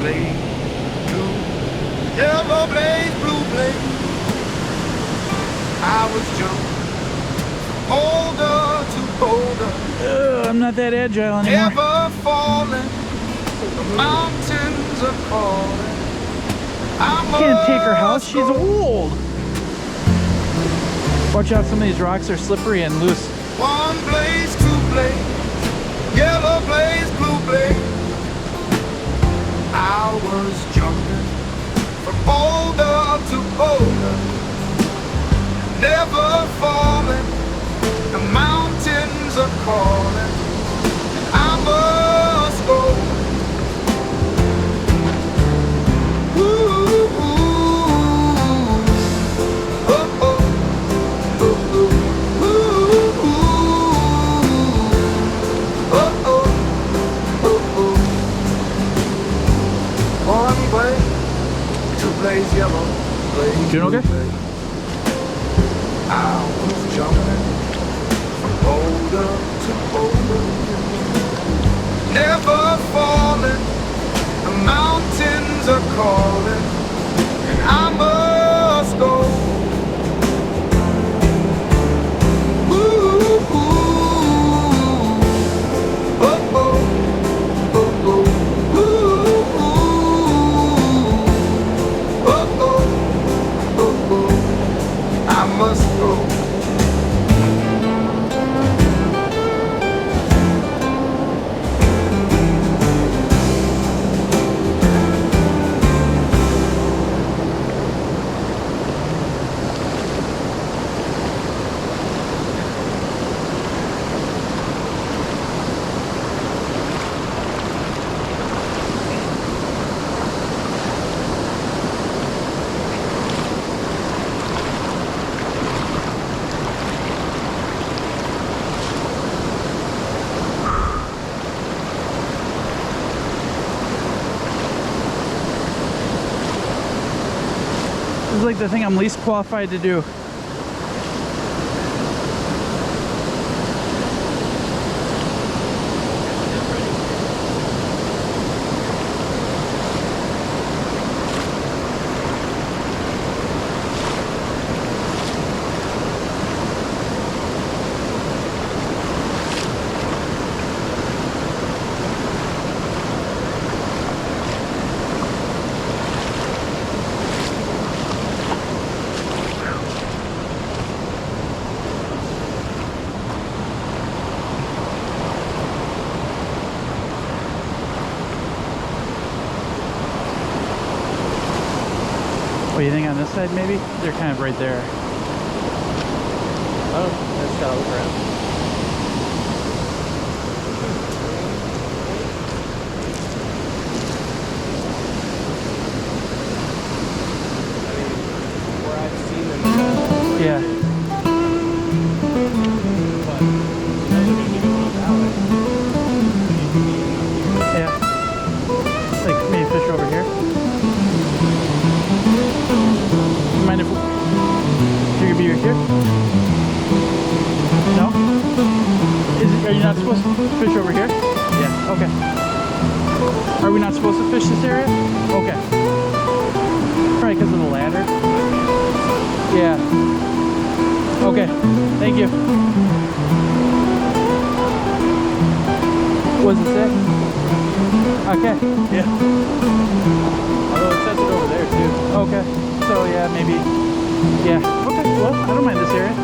blaze, blue, yellow blaze, blue blaze. I was jumping older to older. I'm not that agile anymore. Ever falling, the mountains are calling. Can't take her house, she's old. Watch out, some of these rocks are slippery and loose. One blaze, two blaze, yellow blaze, blue blaze. I was jumping from boulder to boulder, never falling. The mountains are calling, and I must go. Ooh, oh, oh, oh, oh. One blaze, two blaze, yellow blaze. Doing okay? I was jumping from boulder to boulder, never falling. The mountains are calling, and I must go. Ooh, oh, oh, oh, oh, ooh, oh, oh, oh, oh. I must go. This is like the thing I'm least qualified to do. What do you think on this side, maybe? They're kind of right there. Oh, I just gotta look around. I mean, where I've seen them go. Yeah. But now you're gonna be going up that way. Yeah. Like maybe fish over here. Mind if you could be right here? No? Are you not supposed to fish over here? Yeah, okay. Are we not supposed to fish this area? Okay. Probably because of the ladder. Yeah. Okay, thank you. What does it say? Okay. Yeah. Although it says it over there too. Okay. So yeah, maybe. Yeah. Okay. Well, I don't mind this area.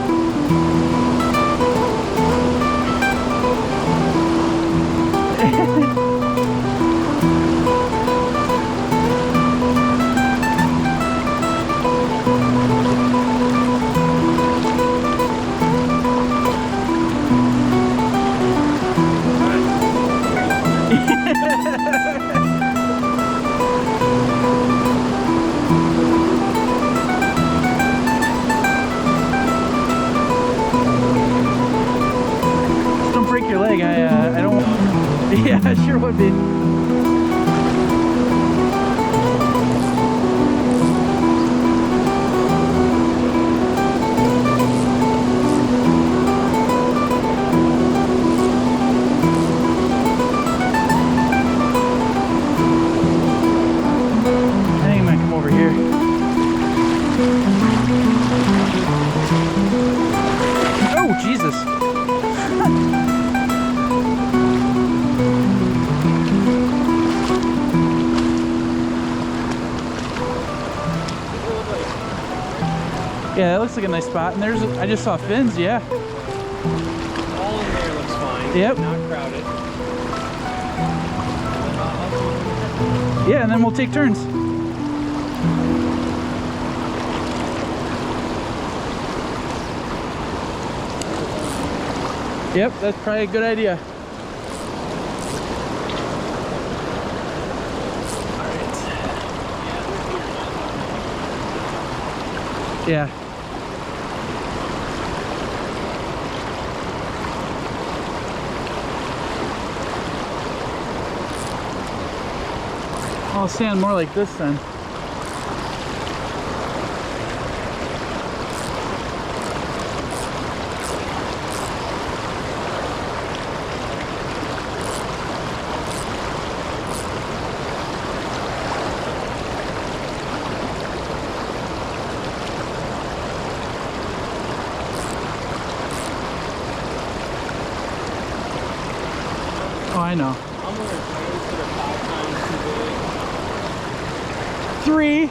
this? Yeah, that looks like a nice spot. And there's, I just saw fins, yeah. All in there looks fine. Yep. Not crowded. Yeah, and then we'll take turns. Yep, that's probably a good idea. Yeah. I'll stand more like this then. Oh, I know. I'm wearing pants that are 5 times too big. 3. In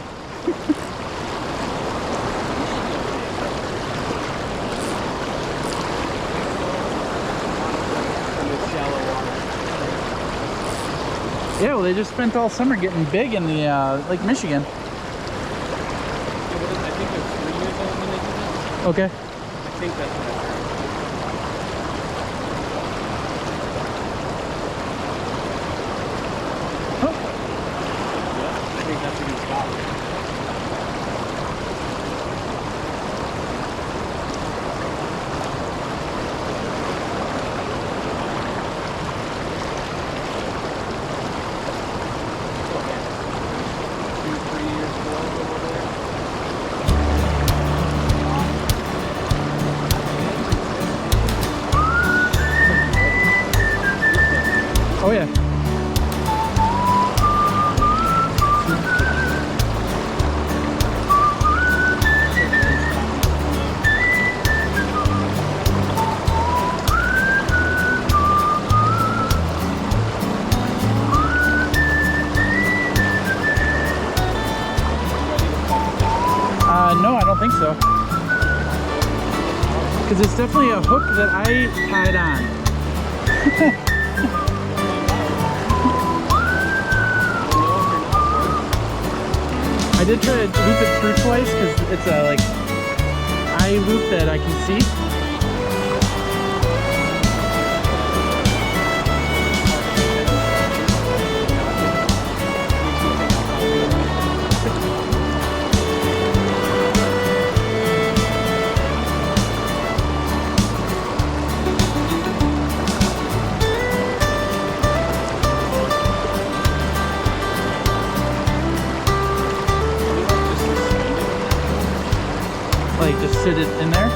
the shallow water. Yeah, well, they just spent all summer getting big in the Lake Michigan. I think they're 3 years old when they do this. Okay. I think that's what I heard. Oh, Yeah, I think that's a good spot. oh yeah. No, I don't think so. Because it's definitely a hook that I tied on. I did try to loop it through twice because it's a like eye loop that I can see. Like just sit it in there.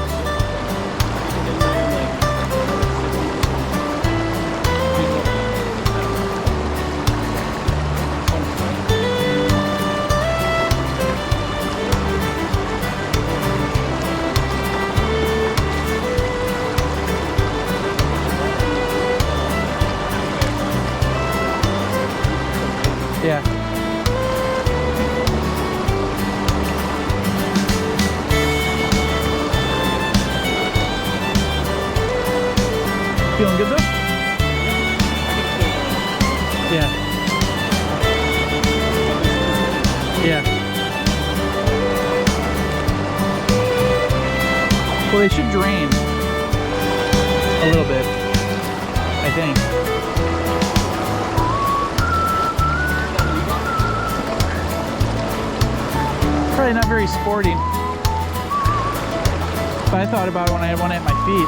Yeah. Feeling good though? Yeah. Yeah. Well, they should drain a little bit, I think. Probably not very sporting, but I thought about it when I had one at my feet.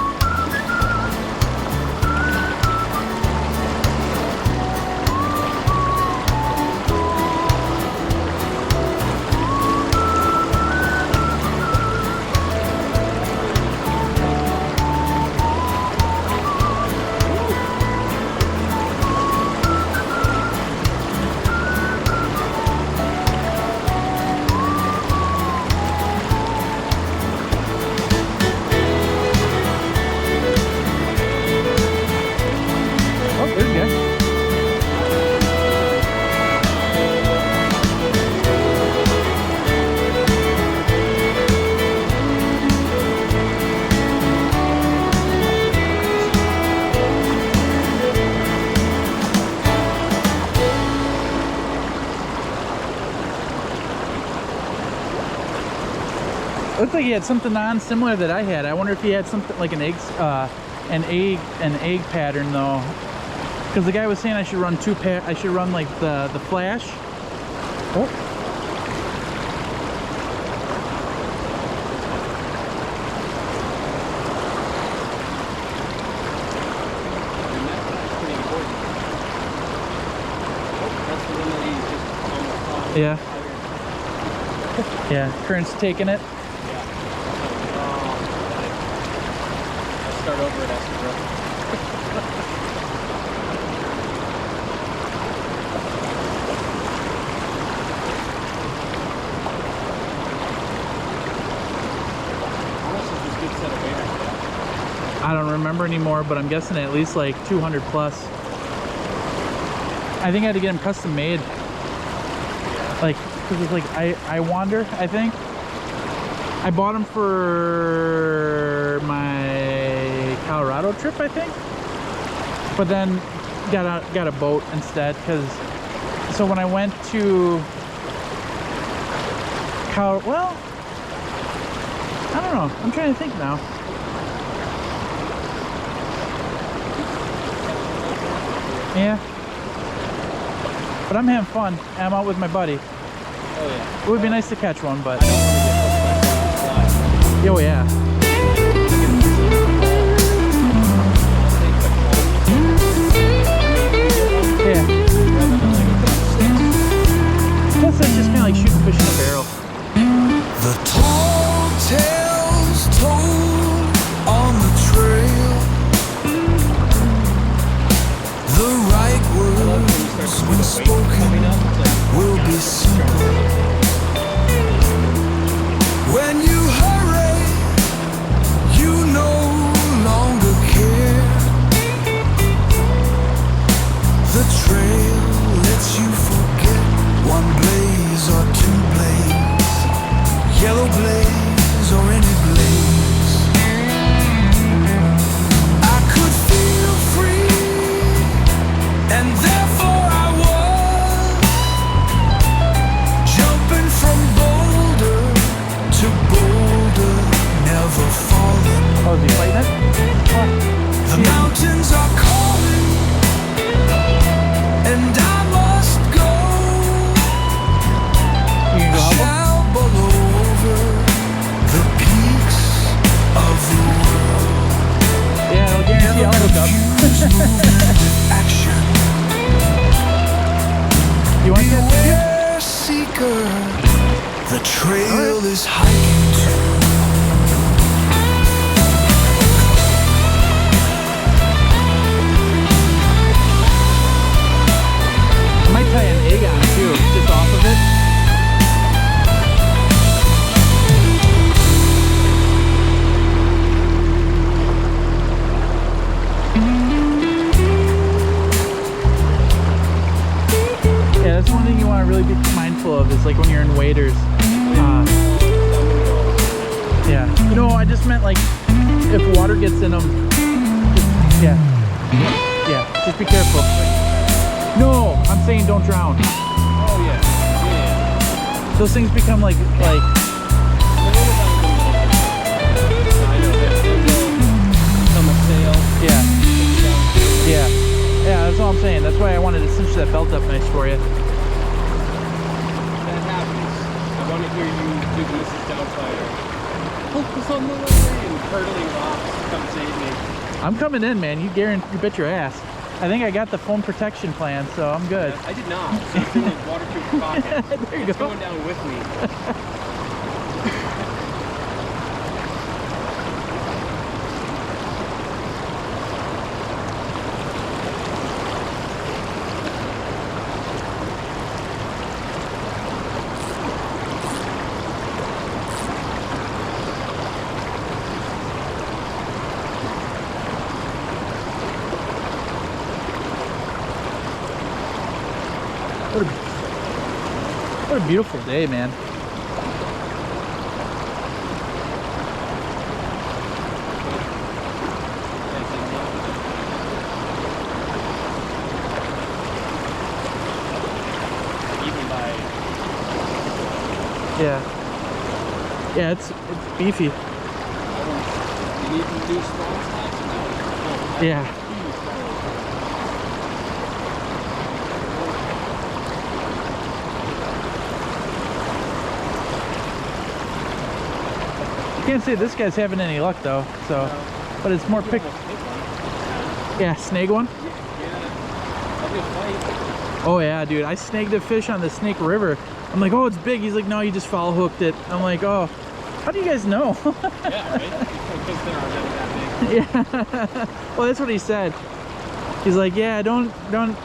Looked like he had something on similar that I had. I wonder if he had something like an egg pattern though. Because the guy was saying I should run I should run like the flash. Oh. Yeah. Yeah, current's taking it. Yeah. I'll start over at Estabrook. I don't remember anymore, but I'm guessing at least like 200 plus. I think I had to get them custom made. Like, because it's like I Wander, I think. I bought them for my Colorado trip, I think. But then got a boat instead, because so when I went to well, I don't know. I'm trying to think now. Yeah. But I'm having fun. I'm out with my buddy. Oh yeah. It would be nice to catch one, but... I don't want to get hooked by fly. Oh yeah. Yeah. Plus that's just kind of like shooting fish in a barrel. The tall tales told on the trail, the right words when spoken will be simple. When you hurry, you no longer care. The trail lets you forget one blaze or two blades, yellow blaze or any blaze. I could feel free, and therefore I was jumping from boulder to boulder, never falling. Oh, is he fighting it? The mountains are calling, and I must go. You can go help him? Shall blow over the peaks of the world. Yeah, I'll guarantee I'll hook up. Action. You want to get Beware, seeker. The trail is hiking to. I might tie an egg on too, just off of it. Yeah, that's one thing you want to really be mindful of is like when you're in waders. Yeah. You know, I just meant like if water gets in them, just, yeah, just be careful. No, I'm saying don't drown. Oh yeah. Yeah. Those things become like I know that they'll become a sail. yeah, that's all I'm saying. That's why I wanted to cinch that belt up nice for you. That happens. I want to hear you do the Mrs. Doubtfire. Focus on the way and hurtling rocks. Come save me. I'm coming in, man. You bet your ass. I think I got the foam protection plan, so I'm good. I did not. So it's in the waterproof pocket. There you It's go. going down with me. What a beautiful day, man. Yeah. Yeah, it's beefy. You need to do small spots now. Yeah. Can't say this guy's having any luck though, so but it's more pick. Yeah, snag one. Oh yeah, dude, I snagged a fish on the Snake River. I'm like, oh, it's big. He's like, no, you just follow hooked it. I'm like, oh, how do you guys know? Yeah, right? Because they're already that big. Yeah. Well, that's what he said. He's like, yeah, don't,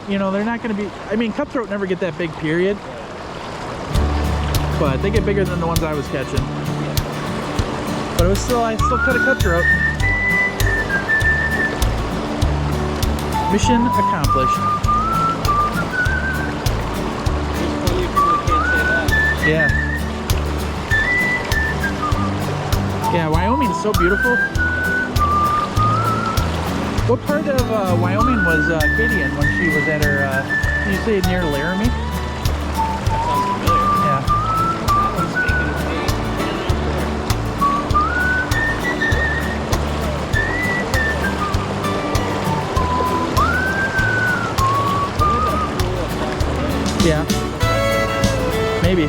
you know, they're not gonna be. I mean, cutthroat never get that big, period. But they get bigger than the ones I was catching. But it was still, I still cut a cutthroat. Mission accomplished. There's plenty of people that can't say that. Yeah. Yeah, Wyoming's so beautiful. What part of Wyoming was Katie in when she was at her, did you say near Laramie? That sounds familiar. Yeah. That one's making its way Yeah. Maybe.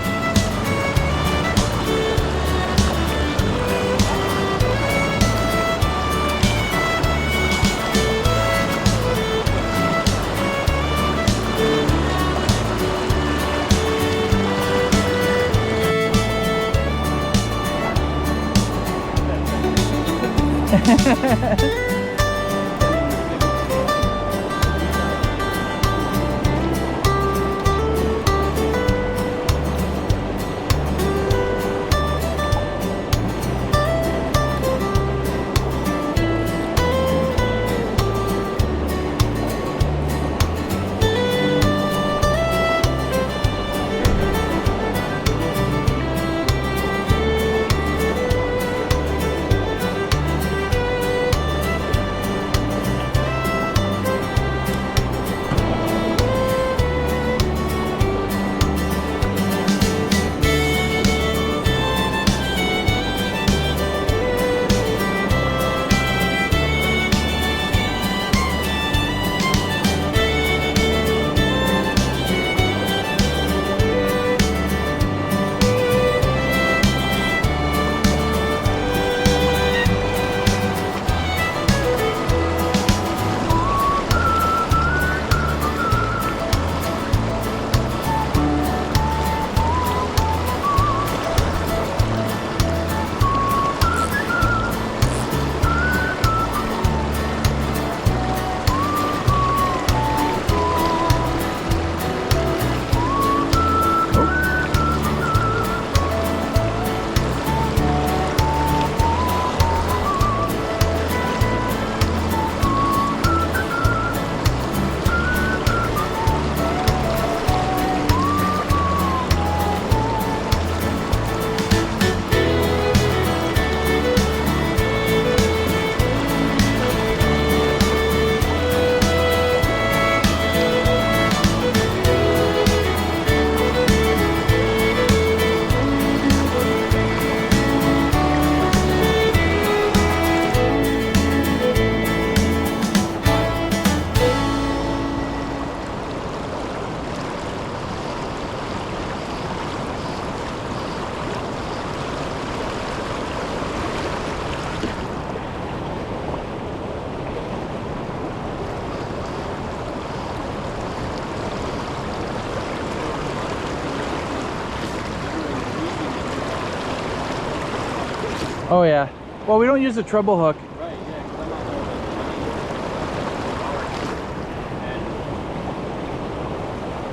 Oh yeah. Well, we don't use a treble hook. Right, yeah, because I'm not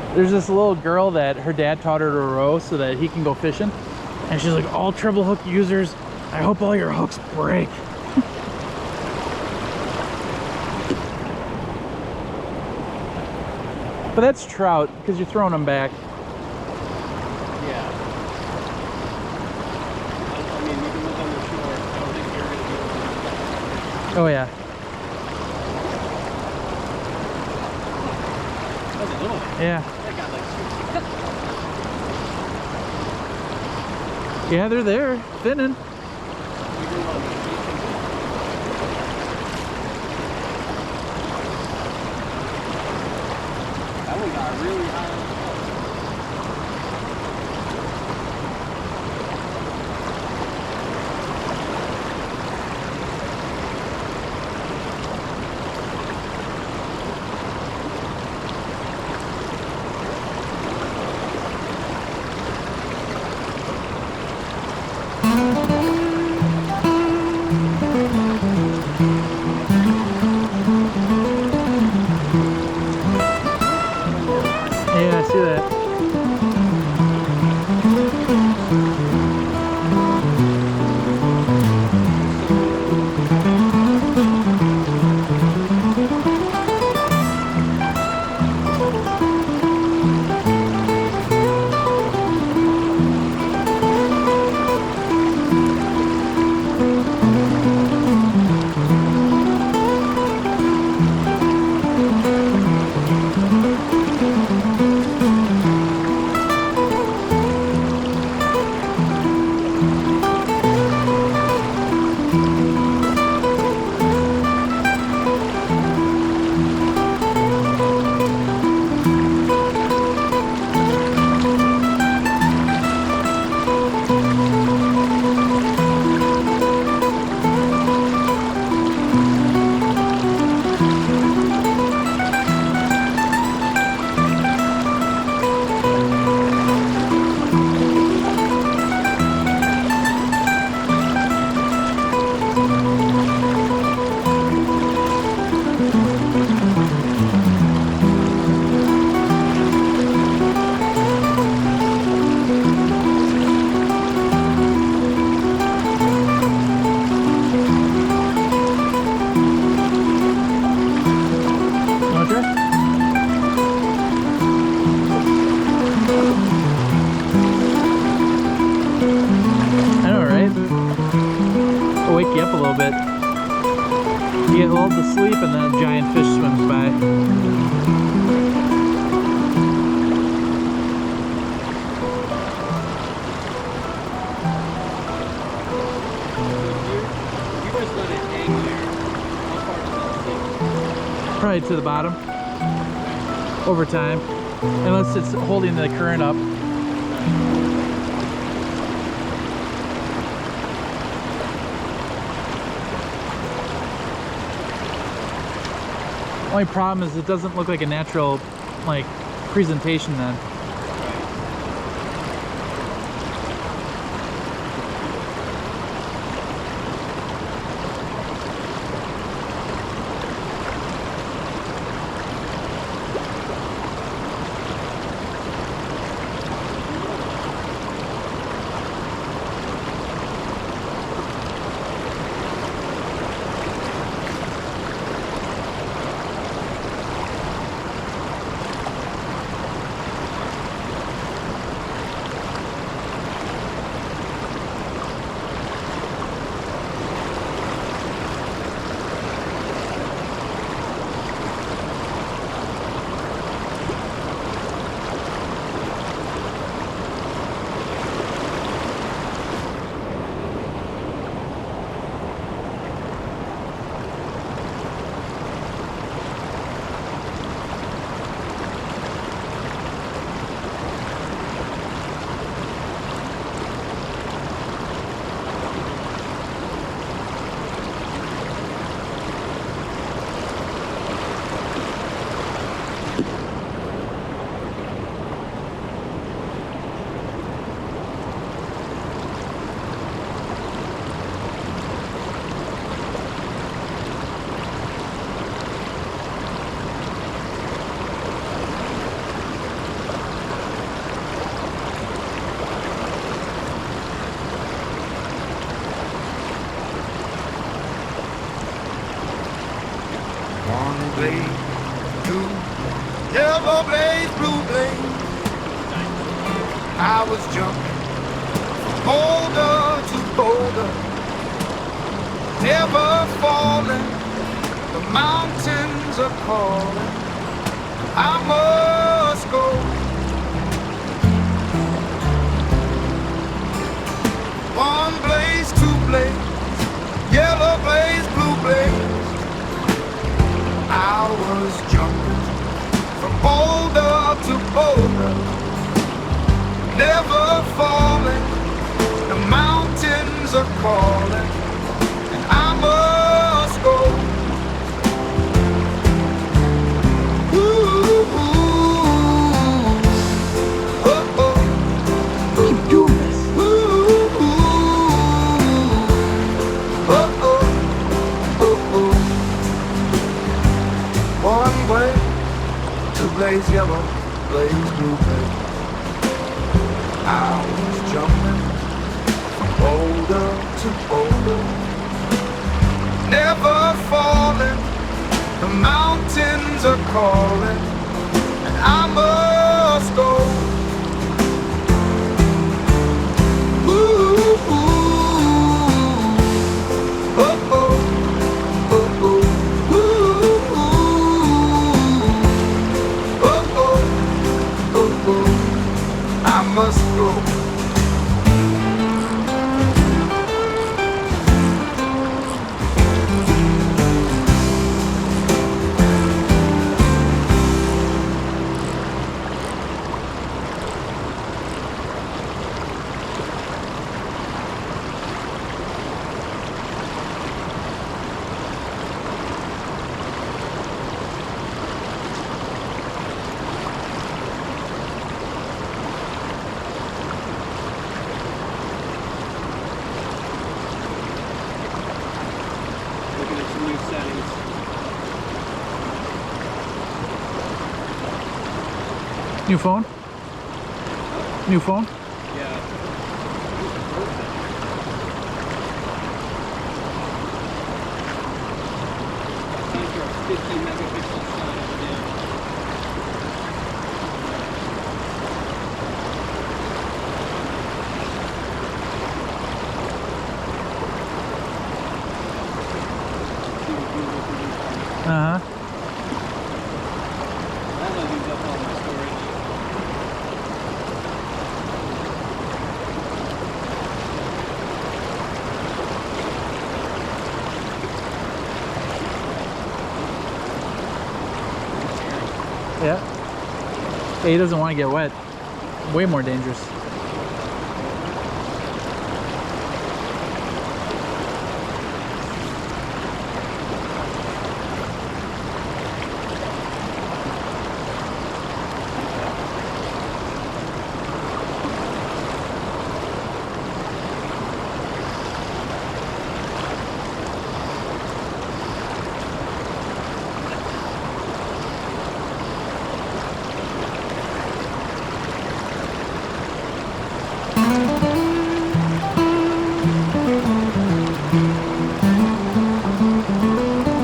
knowing. There's this little girl that her dad taught her to row so that he can go fishing. And she's like, all treble hook users, I hope all your hooks break. But that's trout, because you're throwing them back. Yeah. I mean, you can look on the shore. I don't think you're going to be able to. Oh yeah. That's a little one. Yeah. That got like 60. Yeah, they're there, thinning. That one got really high on the top. Yeah, I see that. Wake you up a little bit. You get lulled to sleep and then a giant fish swims by. You just let it hang there. How far does it take? Probably to the bottom. Over time. Unless it's holding the current up. Only problem is it doesn't look like a natural, like, presentation then. One blade, two, yellow blades, blue blades. I was jumping from boulder to boulder, never falling. The mountains are calling. I must go. never falling. The mountains are calling, and I must go. Ooh, oh, oh. Keep doing this. Ooh, oh, oh, oh, oh. One way to blaze yellow, blaze blue, babe. I was jumping from boulder to boulder, never falling. The mountains are calling, and I must go. Ooh, oh, oh, oh, oh. Ooh, oh, oh, oh, oh. I must go. Looking at some new settings. New phone? New phone? Yeah. Time for a 50 megapixel shot of it. Uh-huh. That'll use up all my storage. Yeah. Yeah, he doesn't want to get wet. Way more dangerous.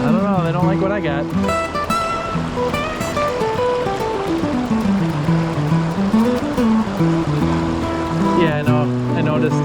I don't know, they don't like what I got. Yeah, I know, I noticed.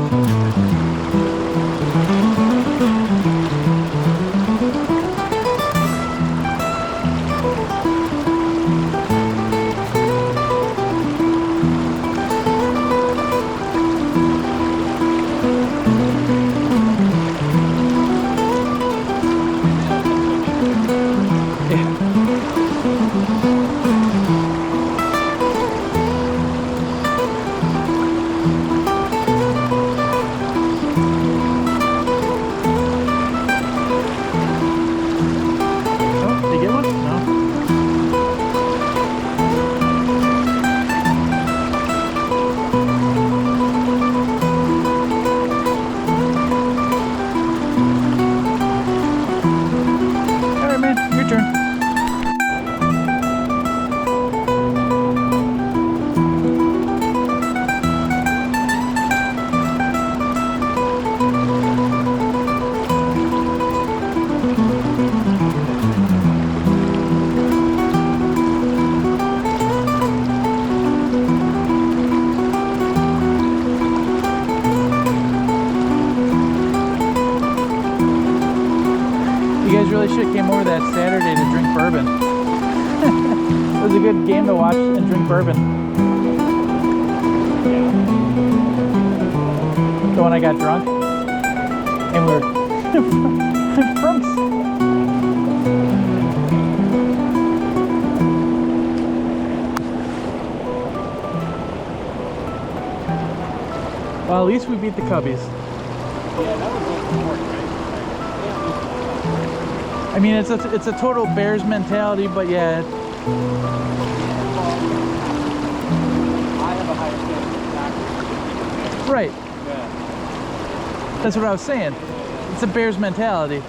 Really should have came over that Saturday to drink bourbon. It was a good game to watch and drink bourbon. So when I got drunk and we were drunks. Well, at least we beat the Cubbies. Yeah, that was important, right? I mean, it's a total Bears mentality, but yeah. I have a higher standard of practice. Right. Yeah. That's what I was saying. It's a Bears mentality.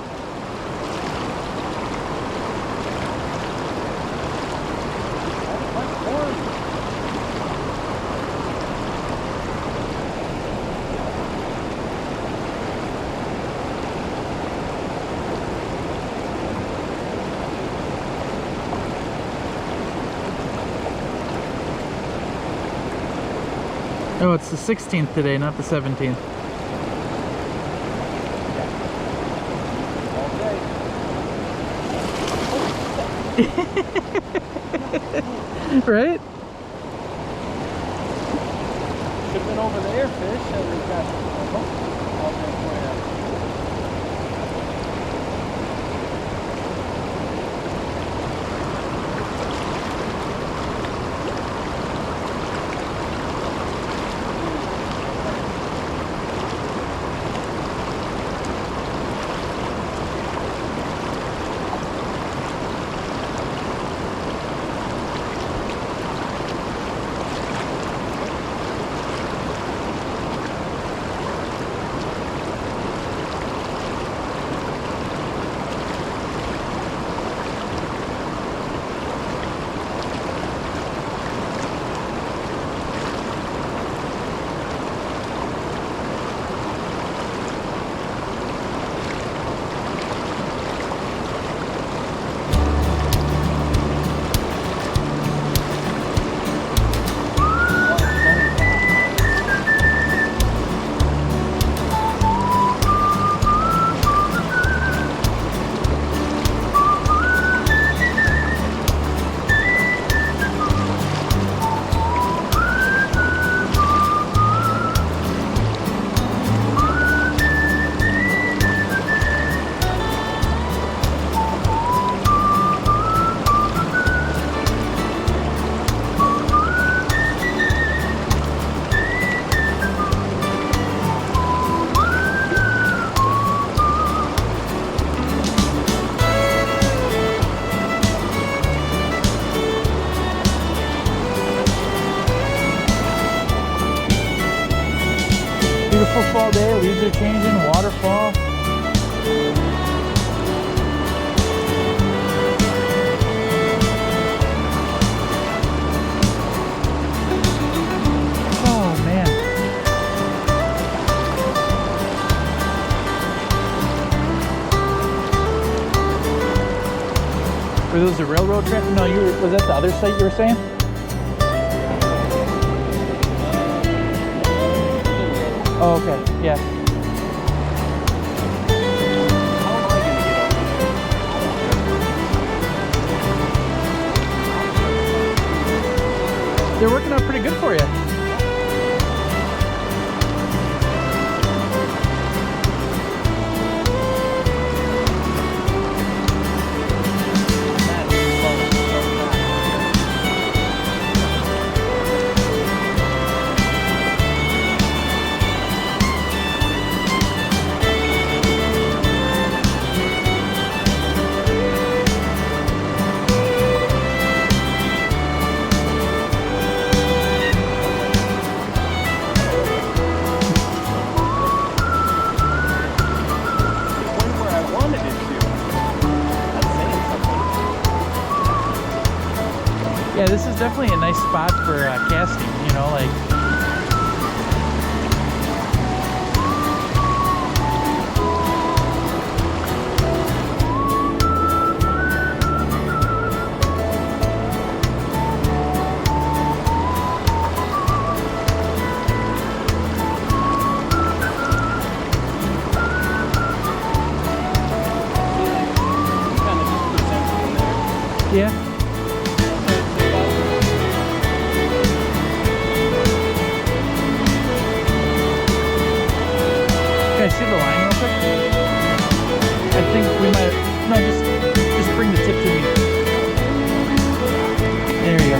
Oh, it's the 16th today, not the 17th. Right? Should have been over there, fish, and we've got all that way up. Beautiful fall day, leaves are changing, waterfall. Oh man. Were those the railroad track? No, was that the other site you were saying? Oh, okay, yeah. They're working out pretty good for you. Yeah, this is definitely a nice spot for casting, you know, like. Yeah. Can I see the line real quick? I think we might. No, just bring the tip to me. There you go.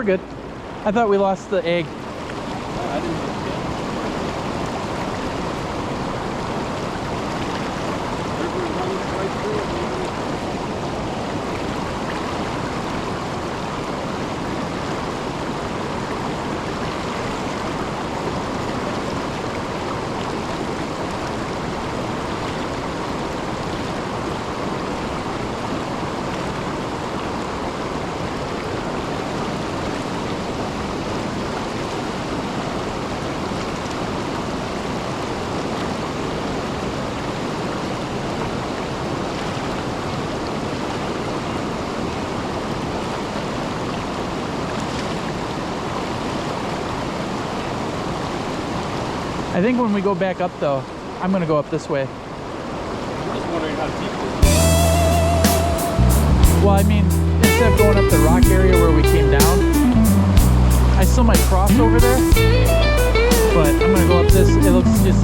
good. I thought we lost the egg. I didn't think it. River runs right through it, baby. I think when we go back up though, I'm gonna go up this way. I'm just wondering how deep this is. Well, I mean, instead of going up the rock area where we came down, I still might cross over there, but I'm gonna go up this. It looks just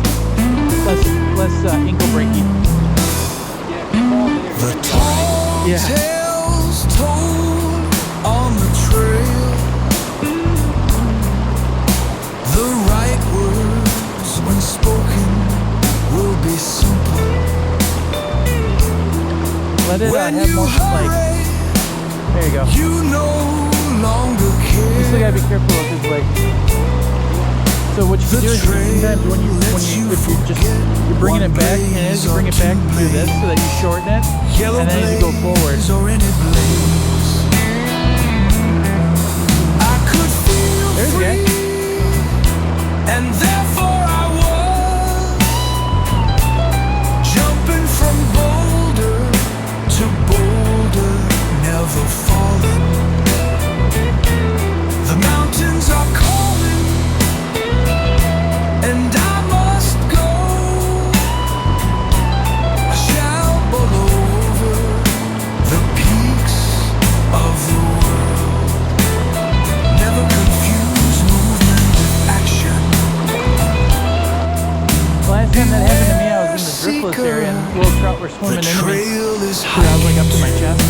less ankle breaky. Yeah, fall there. The tall Yeah. tales told on the trail, the right words when spoken will be simple. Let it When have you more like. hurry, There you go. you no longer You still care. gotta be careful with his leg. So what you can do is sometimes when you're bringing it back, and as you bring it back, you do this so that you shorten it, Yellow and then as you go forward. blaze or any blaze, I could feel There's free, Jack. and therefore I was jumping from boulder to boulder, never falling. The mountains are calling, and I must go. I shall blow over the peaks of the world. Never confuse movement with action. Last time that happened to me, I was in the driftless area, and little trout were The swimming into me. trail is So I was like up to my chest.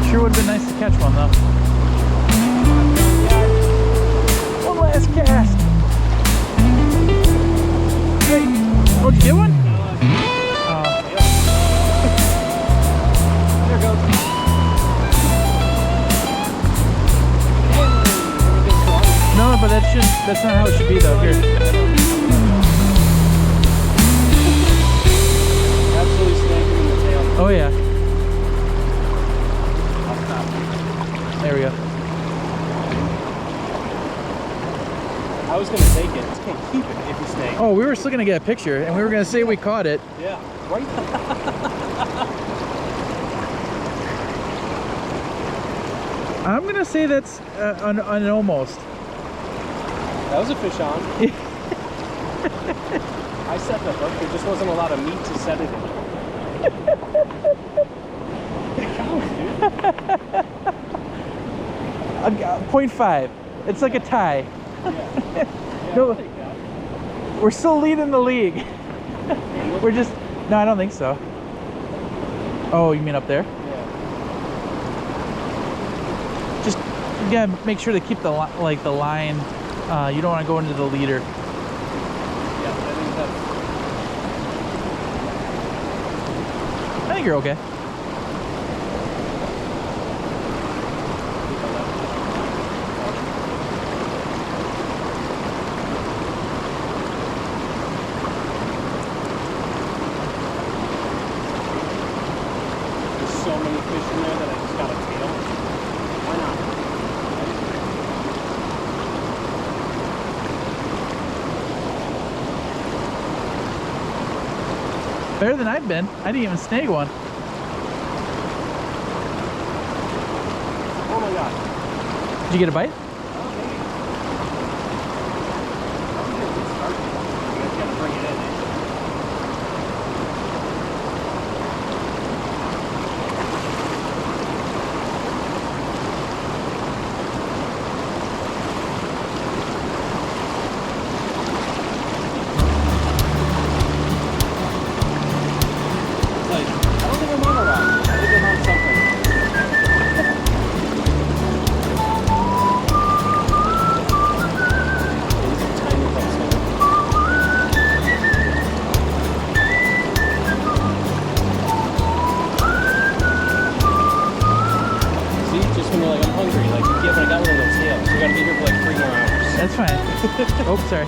Sure would have been nice to catch one though. One last cast. Hey, oh, did you get one? There goes. No, but that's not how it should be though. Here. Absolutely snaking in the tail. Oh yeah. I'll stop. There we go. I was gonna take it. Just can't keep it if you snake. Oh, we were still gonna get a picture, and we were gonna say we caught it. Yeah, right. I'm gonna say that's an almost. That was a fish on. I set the hook. There just wasn't a lot of meat to set it in. A 0.5. It's like a tie. Yeah, No. I'll take that. We're still leading the league. We're just. No, I don't think so. Oh, you mean up there? Yeah. Just you gotta make sure to keep the the line. You don't want to go into the leader. Yeah, I think that's. I think you're okay. There's so many fish in there that I just got a tail. Why not? Better than I've been. I didn't even snag one. Oh my god. Did you get a bite? Okay. You guys gotta bring it in. That's fine. Oh, sorry.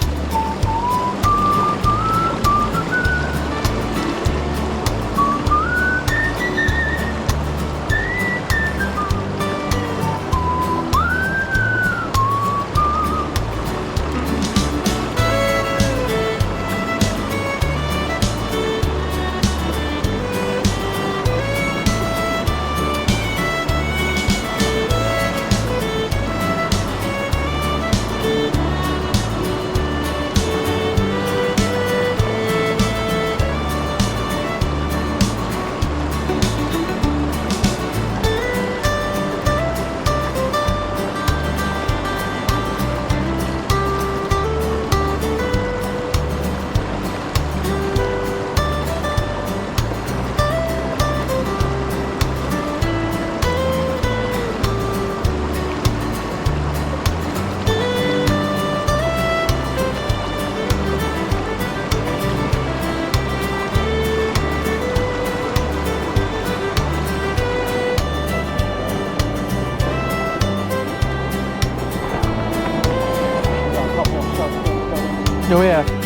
Oh yeah.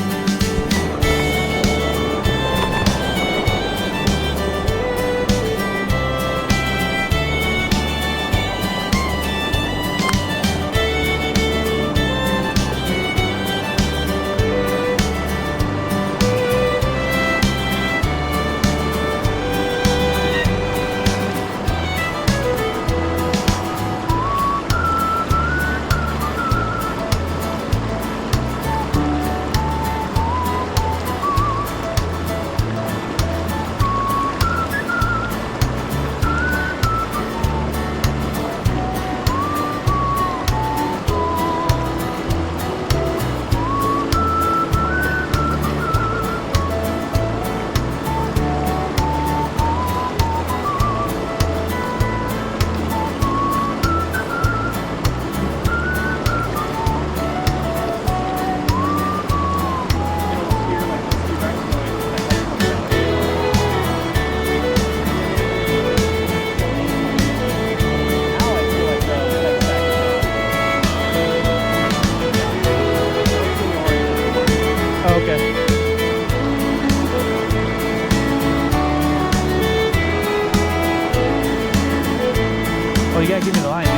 Oh, you gotta give me the line, dude.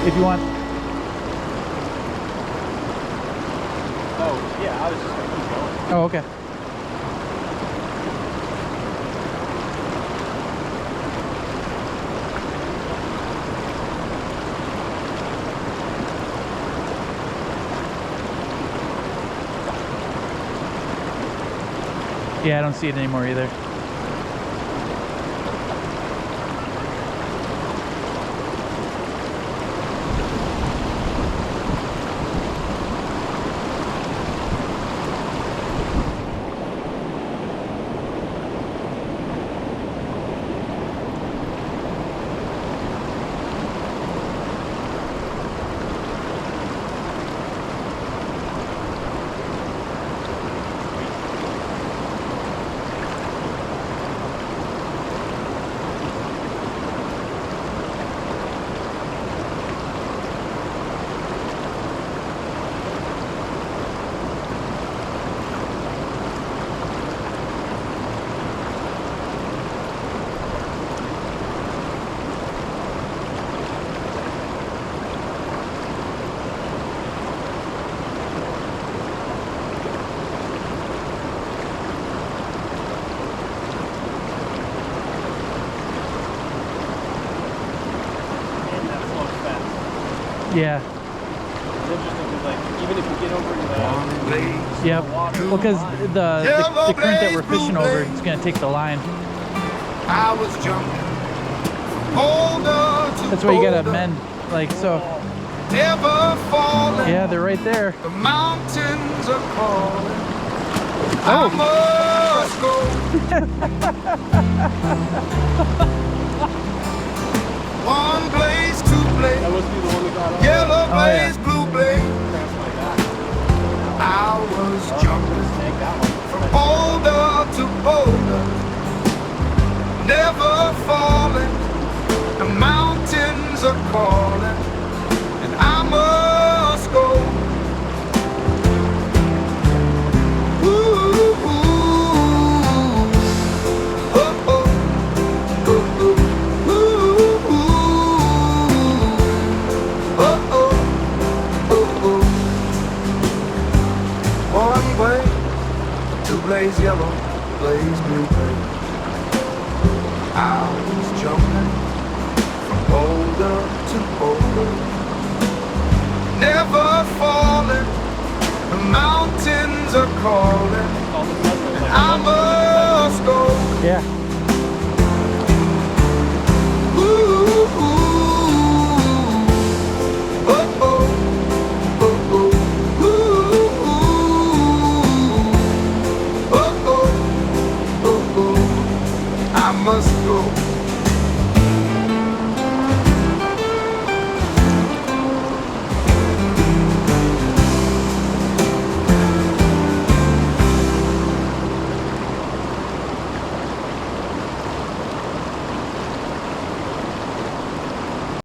If you want. Oh, yeah, I was just gonna keep going. Oh, okay. Yeah, I don't see it anymore either. Yeah. It's interesting because, like, even if you get over to the Yep. Well, because the current that we're fishing over, it's gonna take the line. I was jumping. Older to That's why you gotta older, mend, like so. never falling. Yeah, they're right there. The mountains are calling. Oh. I must go. One place, two place. that must be the one we got on. Yellow Oh, yeah. blaze, blue blaze. Cramps like that. I was jumping Snag that one. from boulder to boulder, never falling. The mountains are calling, and I must go. blaze new way. I was jumping from boulder to boulder, never falling. The mountains are calling, and I must go. Yeah. Ooh, ooh, oh, oh, oh, oh, ooh, oh, oh, oh, oh. I must